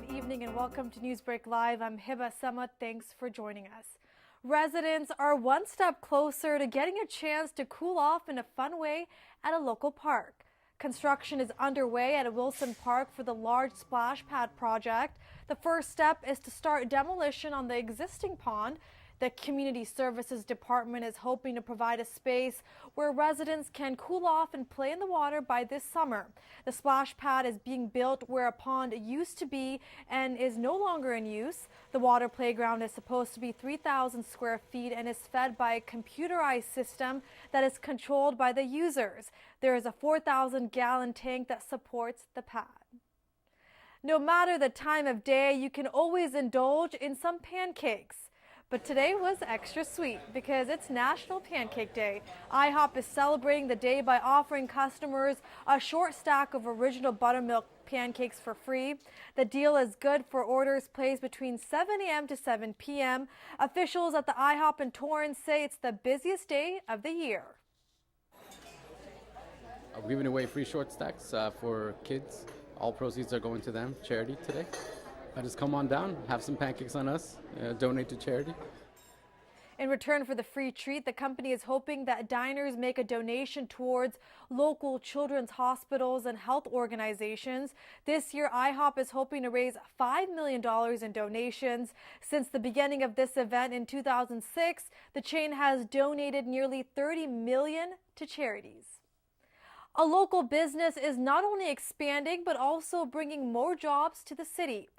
Good evening and welcome to NewsBREAK Live. I'm Hiba Samad. Thanks for joining us. Residents are one step closer to getting a chance to cool off in a fun way at a local park. Construction is underway at Wilson Park for the large splash pad project. The first step is to start demolition on the existing pond. The Community Services Department is hoping to provide a space where residents can cool off and play in the water by this summer. The splash pad is being built where a pond used to be and is no longer in use. The water playground is supposed to be 3,000 square feet and is fed by a computerized system that is controlled by the users. There is a 4,000-gallon tank that supports the pad. No matter the time of day, you can always indulge in some pancakes. But today was extra sweet because it's National Pancake Day. IHOP is celebrating the day by offering customers a short stack of original buttermilk pancakes for free. The deal is good for orders placed between 7 a.m. to 7 p.m. Officials at the IHOP in Torrance say it's the busiest day of the year. We're giving away free short stacks for kids. All proceeds are going to them, charity today. Just come on down, have some pancakes on us, donate to charity. In return for the free treat, the company is hoping that diners make a donation towards local children's hospitals and health organizations. This year, IHOP is hoping to raise $5 million in donations. Since the beginning of this event in 2006, the chain has donated nearly $30 million to charities. A local business is not only expanding, but also bringing more jobs to the city.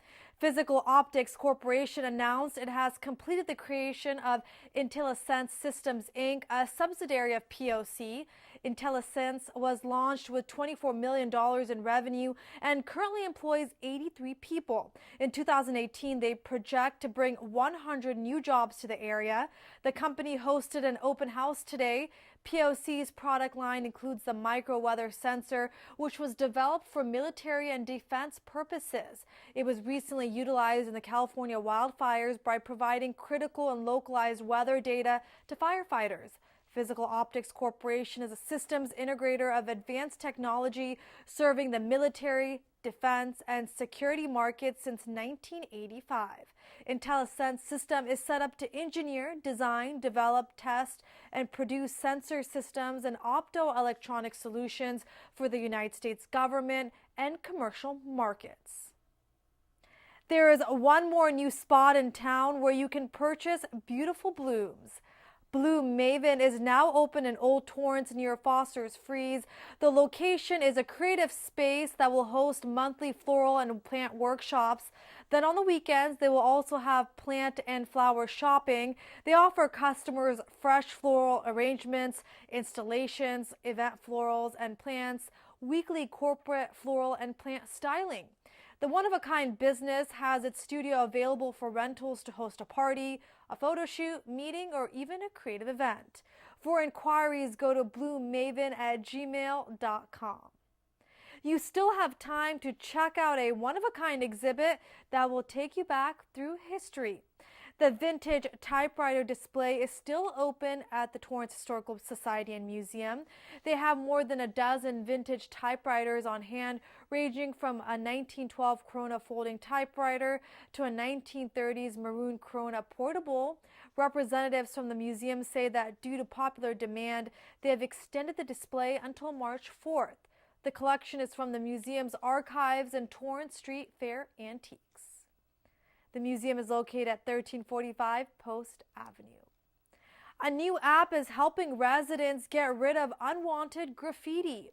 Physical Optics Corporation announced it has completed the creation of IntelliSense Systems, Inc., a subsidiary of POC. IntelliSense was launched with $24 million in revenue and currently employs 83 people. In 2018, they project to bring 100 new jobs to the area. The company hosted an open house today. POC's product line includes the micro-weather sensor, which was developed for military and defense purposes. It was recently utilized in the California wildfires by providing critical and localized weather data to firefighters. Physical Optics Corporation is a systems integrator of advanced technology serving the military, defense, and security markets since 1985. IntelliSense system is set up to engineer, design, develop, test, and produce sensor systems and optoelectronic solutions for the United States government and commercial markets. There is one more new spot in town where you can purchase beautiful blooms. Bloom Maven is now open in Old Torrance near Foster's Freeze. The location is a creative space that will host monthly floral and plant workshops. Then on the weekends, they will also have plant and flower shopping. They offer customers fresh floral arrangements, installations, event florals and plants, weekly corporate floral and plant styling. The one-of-a-kind business has its studio available for rentals to host a party, a photo shoot, meeting, or even a creative event. For inquiries, go to bloommaven@gmail.com. You still have time to check out a one-of-a-kind exhibit that will take you back through history. The vintage typewriter display is still open at the Torrance Historical Society and Museum. They have more than a dozen vintage typewriters on hand, ranging from a 1912 Corona folding typewriter to a 1930s maroon Corona portable. Representatives from the museum say that due to popular demand, they have extended the display until March 4th. The collection is from the museum's archives in Torrance Street Fair Antiques. The museum is located at 1345 Post Avenue. A new app is helping residents get rid of unwanted graffiti.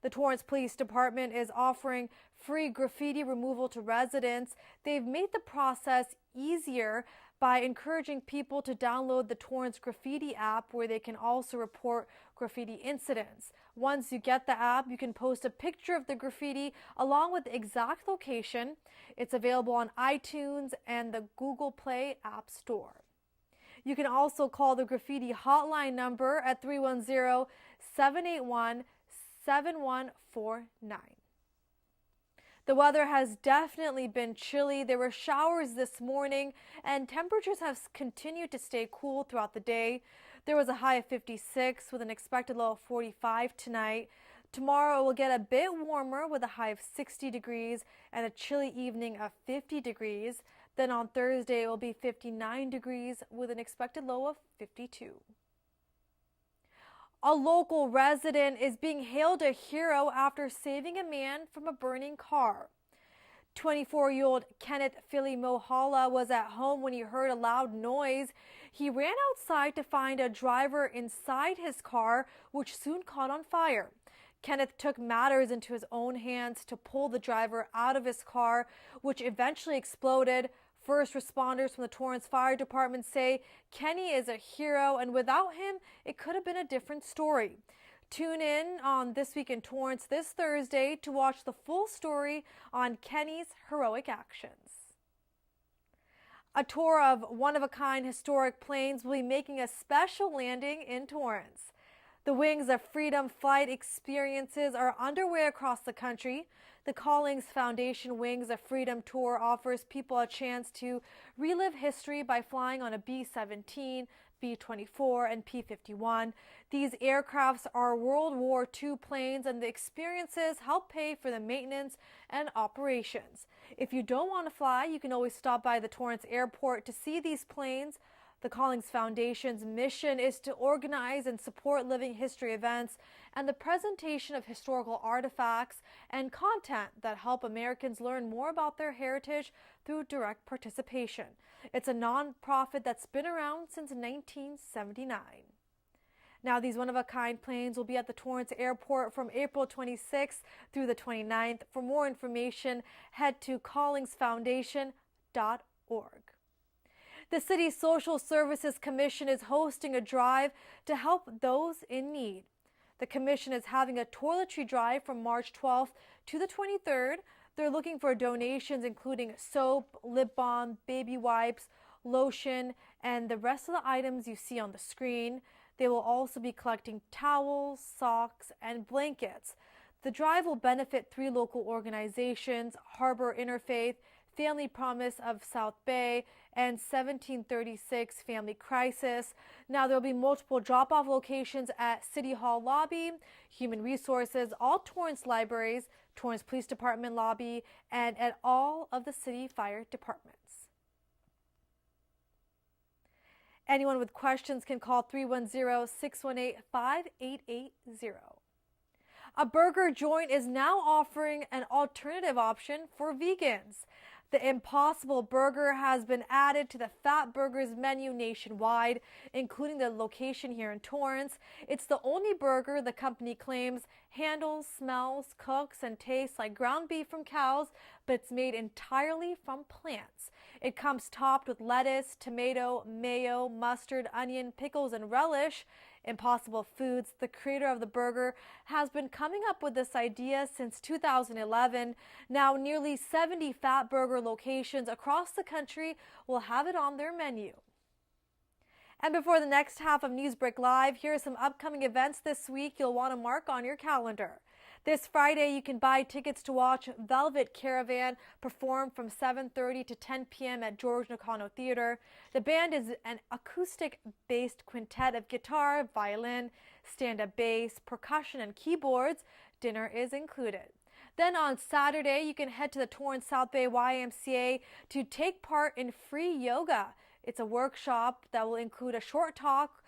The Torrance Police Department is offering free graffiti removal to residents. They've made the process easier by encouraging people to download the Torrance Graffiti app, where they can also report graffiti incidents. Once you get the app, you can post a picture of the graffiti along with the exact location. It's available on iTunes and the Google Play App Store. You can also call the graffiti hotline number at 310-781-7149. The weather has definitely been chilly. There were showers this morning and temperatures have continued to stay cool throughout the day. There was a high of 56 with an expected low of 45 tonight. Tomorrow it will get a bit warmer with a high of 60 degrees and a chilly evening of 50 degrees. Then on Thursday it will be 59 degrees with an expected low of 52. A local resident is being hailed a hero after saving a man from a burning car. 24-year-old Kenneth Philly Mohala was at home when he heard a loud noise. He ran outside to find a driver inside his car, which soon caught on fire. Kenneth took matters into his own hands to pull the driver out of his car, which eventually exploded. First responders from the Torrance Fire Department say Kenny is a hero, and without him, it could have been a different story. Tune in on This Week in Torrance this Thursday to watch the full story on Kenny's heroic actions. A tour of one-of-a-kind historic planes will be making a special landing in Torrance. The Wings of Freedom flight experiences are underway across the country. The Collings Foundation Wings of Freedom Tour offers people a chance to relive history by flying on a B-17, B-24, and P-51. These aircrafts are World War II planes, and the experiences help pay for the maintenance and operations. If you don't want to fly, you can always stop by the Torrance Airport to see these planes. The Collings Foundation's mission is to organize and support living history events and the presentation of historical artifacts and content that help Americans learn more about their heritage through direct participation. It's a nonprofit that's been around since 1979. Now, these one-of-a-kind planes will be at the Torrance Airport from April 26th through the 29th. For more information, head to collingsfoundation.org. The City Social Services Commission is hosting a drive to help those in need. The Commission is having a toiletry drive from March 12th to the 23rd. They're looking for donations including soap, lip balm, baby wipes, lotion, and the rest of the items you see on the screen. They will also be collecting towels, socks, and blankets. The drive will benefit 3 local organizations: Harbor Interfaith, Family Promise of South Bay, and 1736 Family Crisis. Now, there will be multiple drop-off locations at City Hall Lobby, Human Resources, all Torrance libraries, Torrance Police Department lobby, and at all of the city fire departments. Anyone with questions can call 310-618-5880. A burger joint is now offering an alternative option for vegans. The Impossible Burger has been added to the Fat Burgers menu nationwide, including the location here in Torrance. It's the only burger the company claims handles, smells, cooks, and tastes like ground beef from cows, but it's made entirely from plants. It comes topped with lettuce, tomato, mayo, mustard, onion, pickles, and relish. Impossible Foods, the creator of the burger, has been coming up with this idea since 2011. Now, nearly 70 Fat Burger locations across the country will have it on their menu. And before the next half of NewsBREAK Live, here are some upcoming events this week you'll want to mark on your calendar. This Friday, you can buy tickets to watch Velvet Caravan perform from 7:30 to 10 p.m. at George Nakano Theater. The band is an acoustic-based quintet of guitar, violin, stand-up bass, percussion, and keyboards. Dinner is included. Then on Saturday, you can head to the Torrance South Bay YMCA to take part in free yoga. It's a workshop that will include a short talk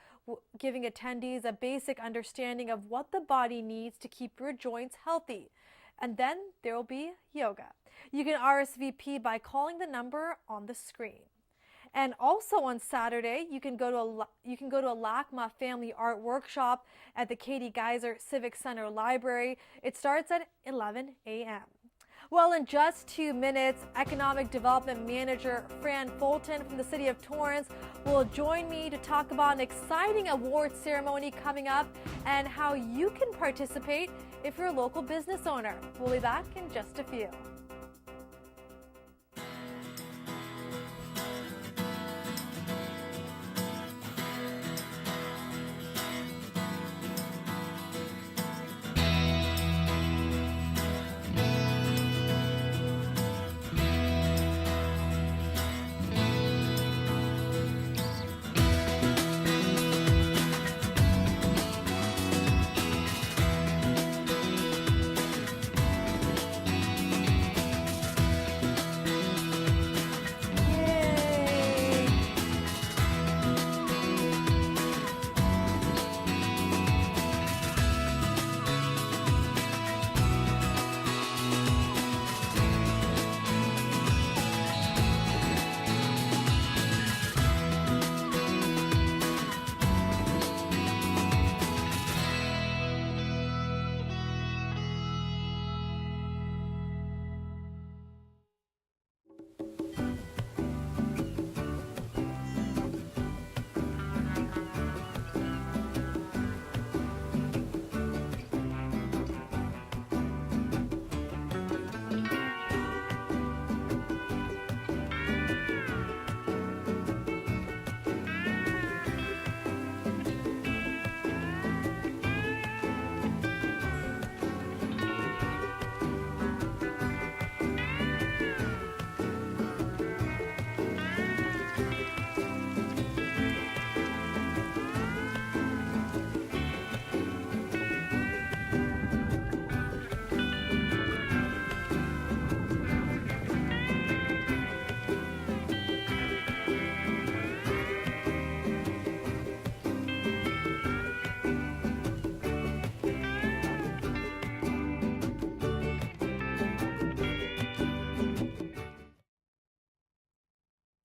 giving attendees a basic understanding of what the body needs to keep your joints healthy. And then there will be yoga. You can RSVP by calling the number on the screen. And also on Saturday, you can go to a LACMA Family Art Workshop at the Katie Geiser Civic Center Library. It starts at 11 a.m. Well, in just 2 minutes, Economic Development Manager Fran Fulton from the City of Torrance will join me to talk about an exciting award ceremony coming up and how you can participate if you're a local business owner. We'll be back in just a few.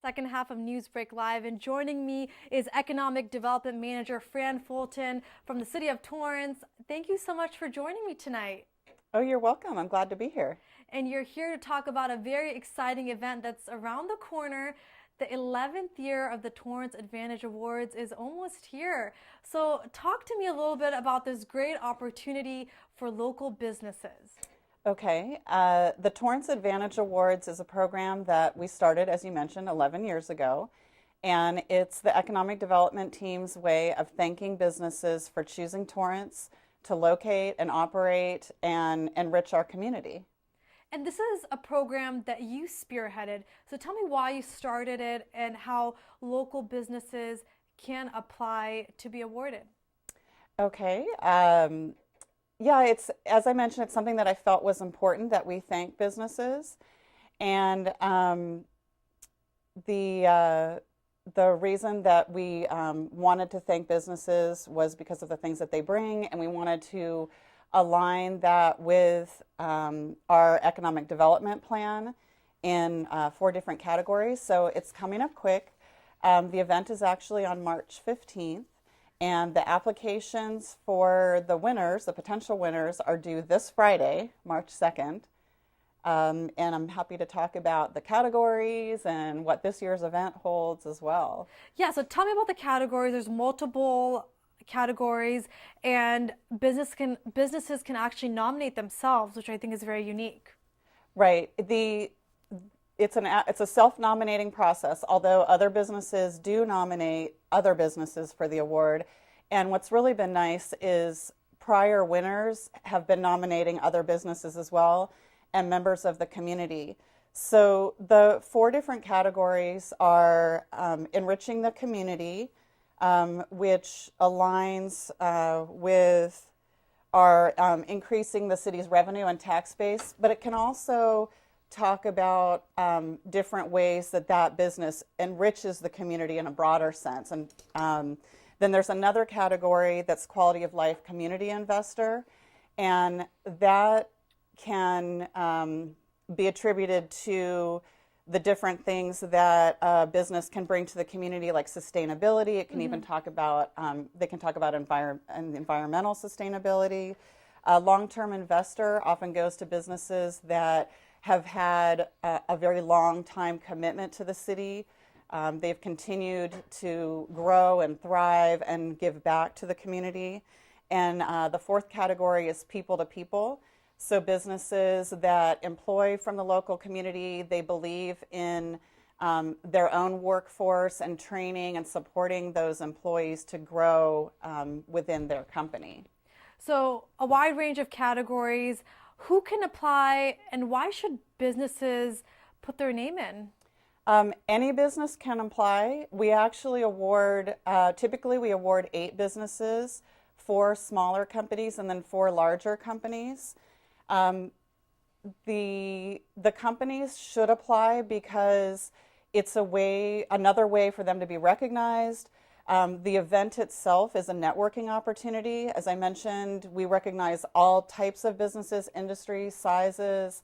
Second half of NewsBREAK Live, and joining me is Economic Development Manager Fran Fulton from the city of Torrance. Thank you so much for joining me tonight. Oh, you're welcome. I'm glad to be here. And you're here to talk about a very exciting event that's around the corner. The 11th year of the Torrance Advantage Awards is almost here. So talk to me a little bit about this great opportunity for local businesses. Okay. The Torrance Advantage Awards is a program that we started, as you mentioned, 11 years ago. And it's the economic development team's way of thanking businesses for choosing Torrance to locate and operate and enrich our community. And this is a program that you spearheaded. So tell me why you started it and how local businesses can apply to be awarded. Okay. Yeah, it's, as I mentioned, it's something that I felt was important that we thank businesses. And the reason that we wanted to thank businesses was because of the things that they bring, and we wanted to align that with our economic development plan in 4 different categories. So it's coming up quick. The event is actually on March 15th. And the applications for the winners, the potential winners, are due this Friday, March 2nd. And I'm happy to talk about the categories and what this year's event holds as well. Yeah, so tell me about the categories. There's multiple categories, and businesses can actually nominate themselves, which I think is very unique. Right. It's a self-nominating process, although other businesses do nominate other businesses for the award. And what's really been nice is prior winners have been nominating other businesses as well and members of the community. So the 4 different categories are enriching the community, which aligns with our increasing the city's revenue and tax base, but it can also talk about different ways that business enriches the community in a broader sense. And then there's another category that's quality of life community investor, and that can be attributed to the different things that a business can bring to the community, like sustainability. It can even talk about, they can talk about environmental sustainability. A long-term investor often goes to businesses that have had a very long time commitment to the city. They've continued to grow and thrive and give back to the community. And the 4th category is people to people. So businesses that employ from the local community, they believe in their own workforce and training and supporting those employees to grow within their company. So a wide range of categories. Who can apply, and why should businesses put their name in? Any business can apply. We actually award, typically we award 8 businesses, 4 smaller companies and then 4 larger companies. The companies should apply because it's another way for them to be recognized. The event itself is a networking opportunity. As I mentioned, we recognize all types of businesses, industries, sizes,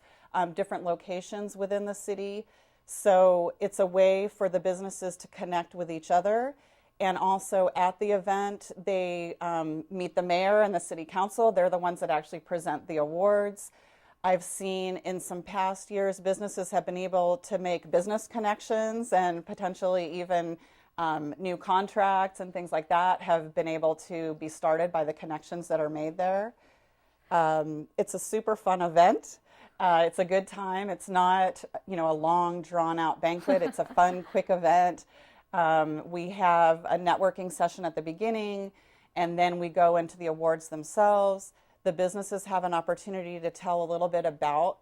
different locations within the city. So it's a way for the businesses to connect with each other. And also at the event, they meet the mayor and the city council. They're the ones that actually present the awards. I've seen in some past years, businesses have been able to make business connections and potentially even new contracts and things like that have been able to be started by the connections that are made there. It's a super fun event. It's a good time. It's not, a long, drawn-out banquet. It's a fun, quick event. We have a networking session at the beginning, and then we go into the awards themselves. The businesses have an opportunity to tell a little bit about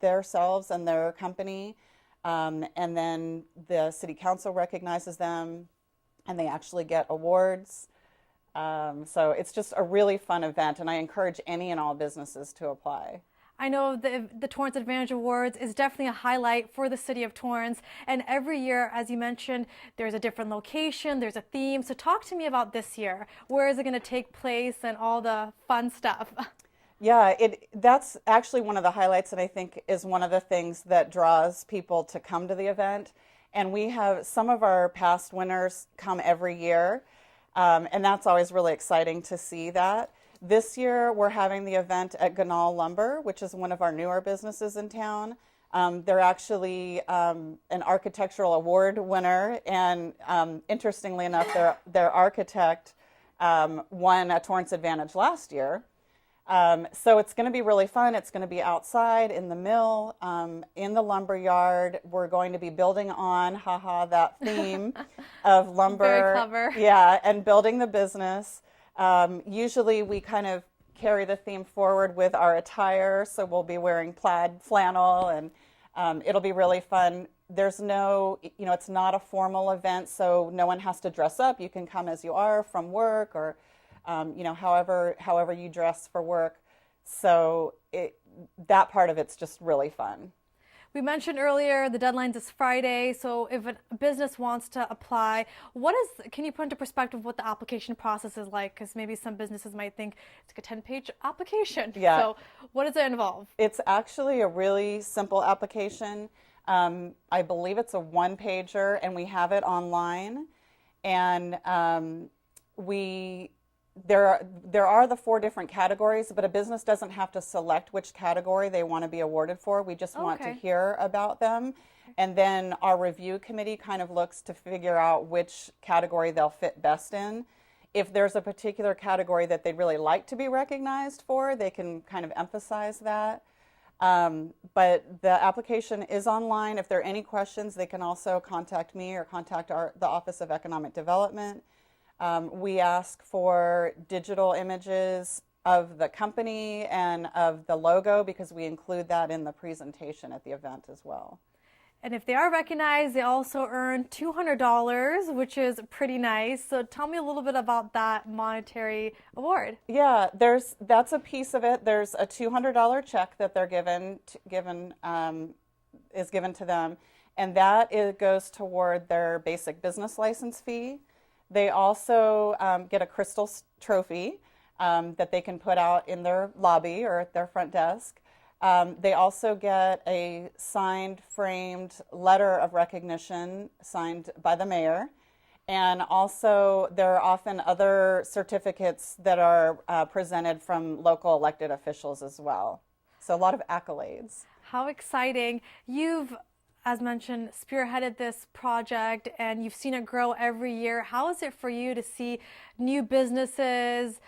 themselves and their company. And then the city council recognizes them and they actually get awards. So it's just a really fun event, and I encourage any and all businesses to apply. I know the Torrance Advantage Awards is definitely a highlight for the city of Torrance. And every year, as you mentioned, there's a different location, there's a theme. So talk to me about this year. Where is it going to take place and all the fun stuff? Yeah, that's actually one of the highlights, and I think is one of the things that draws people to come to the event. And we have some of our past winners come every year, and that's always really exciting to see that. This year, we're having the event at Ganal Lumber, which is one of our newer businesses in town. They're actually an architectural award winner, and interestingly enough, their architect won a Torrance Advantage last year. So it's going to be really fun. It's going to be outside in the mill, in the lumber yard. We're going to be building on, that theme of lumber. Very clever. Yeah, and building the business. Usually we kind of carry the theme forward with our attire, so we'll be wearing plaid flannel, and it'll be really fun. There's no, it's not a formal event, so no one has to dress up. You can come as you are from work, or however you dress for work. So that part of it's just really fun. We mentioned earlier the deadline's this Friday, so if a business wants to apply, can you put into perspective what the application process is like? Because maybe some businesses might think it's like a 10-page application. Yeah. So what does it involve? It's actually a really simple application. I believe it's a one-pager, and we have it online. And there are the 4 different categories, but a business doesn't have to select which category they want to be awarded for. We just want to hear about them. And then our review committee kind of looks to figure out which category they'll fit best in. If there's a particular category that they'd really like to be recognized for, they can kind of emphasize that. But the application is online. If there are any questions, they can also contact me or contact the Office of Economic Development. We ask for digital images of the company and of the logo, because we include that in the presentation at the event as well. And if they are recognized, they also earn $200, which is pretty nice. So tell me a little bit about that monetary award. Yeah, that's a piece of it. There's a $200 check that they're given to them, and that goes toward their basic business license fee. They also get a crystal trophy that they can put out in their lobby or at their front desk. They also get a signed, framed letter of recognition signed by the mayor. And also there are often other certificates that are presented from local elected officials as well. So a lot of accolades. How exciting. You've, as mentioned, spearheaded this project, and you've seen it grow every year. How is it for you to see new businesses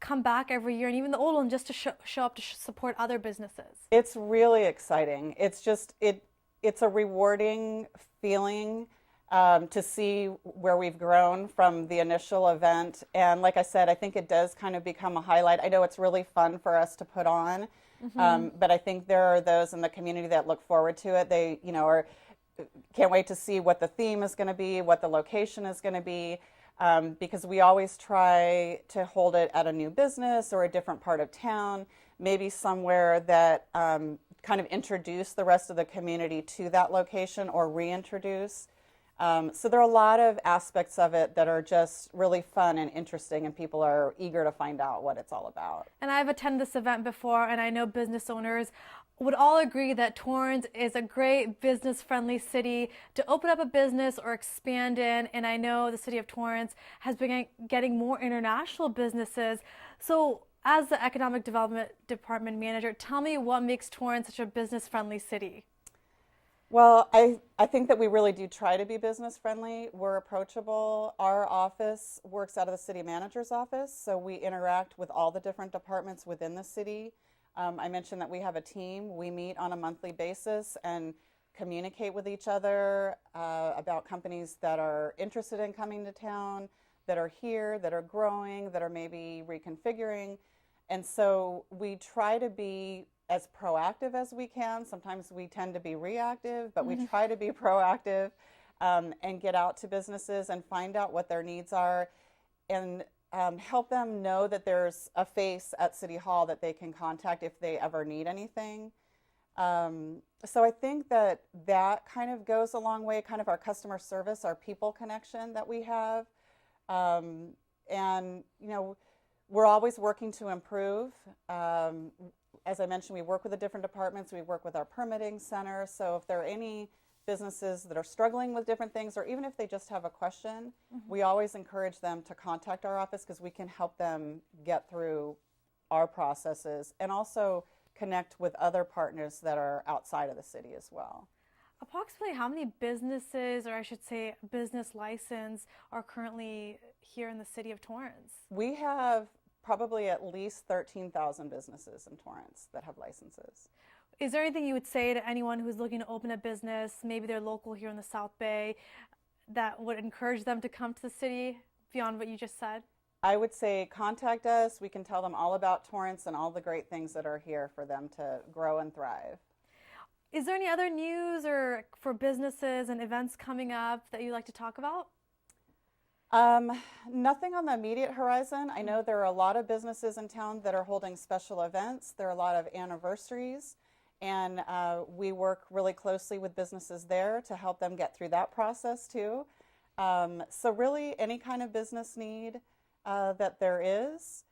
come back every year, and even the old one, just to show up to support other businesses? It's really exciting. It's just, it's a rewarding feeling to see where we've grown from the initial event. And like I said, I think it does kind of become a highlight. I know it's really fun for us to put on. But I think there are those in the community that look forward to it. They, can't wait to see what the theme is going to be, what the location is going to be, because we always try to hold it at a new business or a different part of town, maybe somewhere that kind of introduce the rest of the community to that location or reintroduce. So there are a lot of aspects of it that are just really fun and interesting, and people are eager to find out what it's all about. And I've attended this event before, and I know business owners would all agree that Torrance is a great business-friendly city to open up a business or expand in. And I know the city of Torrance has been getting more international businesses. So as the Economic Development Department manager, tell me what makes Torrance such a business-friendly city. Well, I think that we really do try to be business friendly. We're approachable. Our office works out of the city manager's office, so we interact with all the different departments within the city. I mentioned that we have a team. We meet on a monthly basis and communicate with each other about companies that are interested in coming to town, that are here, that are growing, that are maybe reconfiguring. And so we try to be as proactive as we can. Sometimes we tend to be reactive, but we try to be proactive and get out to businesses and find out what their needs are, and help them know that there's a face at City Hall that they can contact if they ever need anything. So I think that kind of goes a long way, kind of our customer service, our people connection that we have. And, we're always working to improve. As I mentioned, we work with the different departments. We work with our permitting center. So if there are any businesses that are struggling with different things, or even if they just have a question, we always encourage them to contact our office because we can help them get through our processes and also connect with other partners that are outside of the city as well. Approximately how many businesses, or I should say business license, are currently here in the city of Torrance? We have probably at least 13,000 businesses in Torrance that have licenses. Is there anything you would say to anyone who's looking to open a business, maybe they're local here in the South Bay, that would encourage them to come to the city beyond what you just said? I would say contact us. We can tell them all about Torrance and all the great things that are here for them to grow and thrive. Is there any other news or for businesses and events coming up that you'd like to talk about? Nothing on the immediate horizon. I know there are a lot of businesses in town that are holding special events. There are a lot of anniversaries. And we work really closely with businesses there to help them get through that process too. So really any kind of business need that there is,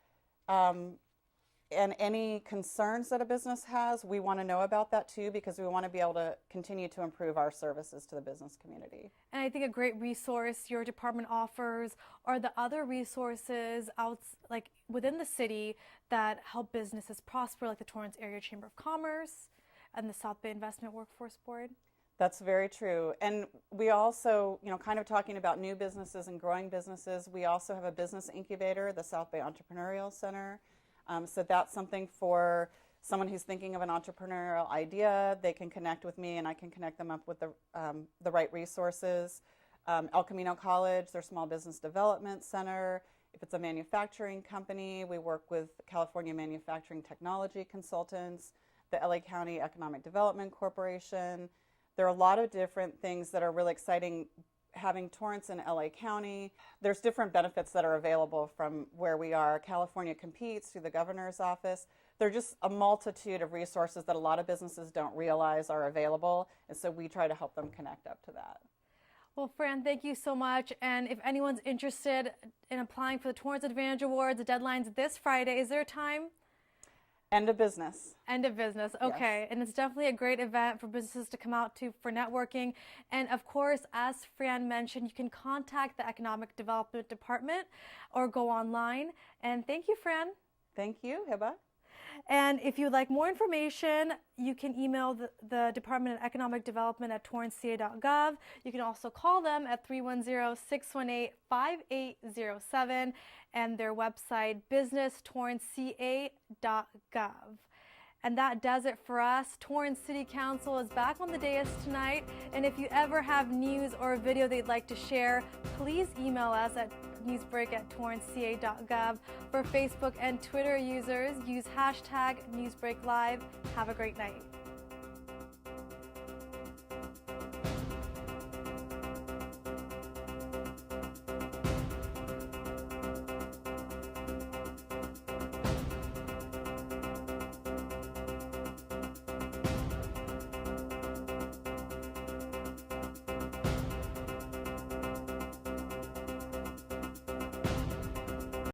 and any concerns that a business has, we want to know about that too, because we want to be able to continue to improve our services to the business community. And I think a great resource your department offers are the other resources like within the city that help businesses prosper, like the Torrance Area Chamber of Commerce and the South Bay Investment Workforce Board. That's very true. And we also, kind of talking about new businesses and growing businesses, we also have a business incubator, the South Bay Entrepreneurial Center. So that's something for someone who's thinking of an entrepreneurial idea. They can connect with me and I can connect them up with the right resources. El Camino College, their Small Business Development Center. If it's a manufacturing company, we work with California Manufacturing Technology Consultants, the LA County Economic Development Corporation. There are a lot of different things that are really exciting having Torrance in LA County. There's different benefits that are available from where we are. California competes through the governor's office. There are just a multitude of resources that a lot of businesses don't realize are available, and so we try to help them connect up to that. Well, Fran, thank you so much. And if anyone's interested in applying for the Torrance Advantage Awards, the deadline's this Friday. Is there a time? End of business. End of business. Okay. Yes. And it's definitely a great event for businesses to come out to for networking. And of course, as Fran mentioned, you can contact the Economic Development Department or go online. And thank you, Fran. Thank you, Hiba. And if you'd like more information, you can email the Department of Economic Development at torranceca.gov. You can also call them at 310-618-5807 and their website, businesstorranceca.gov. And that does it for us. Torrance City Council is back on the dais tonight. And if you ever have news or a video they'd like to share, please email us at newsbreak@torranceca.gov. For Facebook and Twitter users, use hashtag NewsBreakLive. Have a great night.